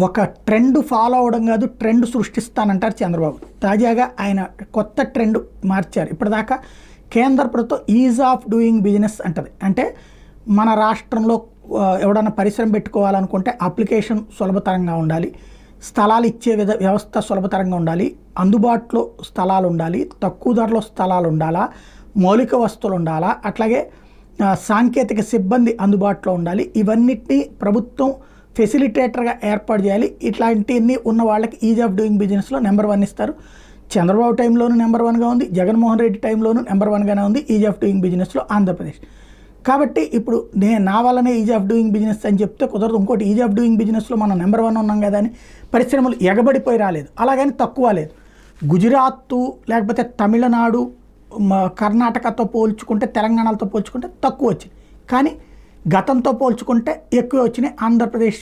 ఒక trend follow అవ్వడం కాదు, ట్రెండ్ సృష్టిస్తానంటారు చంద్రబాబు. తాజాగా ఆయన కొత్త ట్రెండ్ మార్చారు. ఇప్పటిదాకా కేంద్ర ప్రభుత్వం ఈజ్ ఆఫ్ డూయింగ్ బిజినెస్ అంటది. అంటే మన రాష్ట్రంలో ఎవడన్నా పరిశ్రమ పెట్టుకోవాలనుకుంటే అప్లికేషన్ సులభతరంగా ఉండాలి, స్థలాలు ఇచ్చే వ్యవస్థ సులభతరంగా ఉండాలి, అందుబాటులో స్థలాలు ఉండాలి, తక్కువ ధరలో స్థలాలు ఉండాలా, మౌలిక వస్తువులు ఉండాలా, అట్లాగే సాంకేతిక సిబ్బంది అందుబాటులో ఉండాలి. ఇవన్నిటినీ ప్రభుత్వం ఫెసిలిటేటర్గా ఏర్పాటు చేయాలి. ఇట్లాంటివన్నీ ఉన్న వాళ్ళకి ఈజ్ ఆఫ్ డూయింగ్ బిజినెస్లో నెంబర్ 1 ఇస్తారు. చంద్రబాబు టైంలోనూ నెంబర్ 1గా ఉంది, జగన్మోహన్ రెడ్డి టైంలోనూ నెంబర్ 1గానే ఉంది ఈజ్ ఆఫ్ డూయింగ్ బిజినెస్లో ఆంధ్రప్రదేశ్. కాబట్టి ఇప్పుడు నా వల్లనే ఈజ్ ఆఫ్ డూయింగ్ బిజినెస్ అని చెప్తే కుదరదు. ఇంకోటి, ఈజ్ ఆఫ్ డూయింగ్ బిజినెస్లో మనం నెంబర్ 1 ఉన్నాం కదా అని పరిశ్రమలు ఎగబడిపోయి రాలేదు, అలాగని తక్కువ లేదు. గుజరాత్ లేకపోతే తమిళనాడు, కర్ణాటకతో పోల్చుకుంటే, తెలంగాణతో పోల్చుకుంటే తక్కువ వచ్చింది, కానీ గతంతో పోల్చుకుంటే ఎక్కువ వచ్చినాయి. ఆంధ్రప్రదేశ్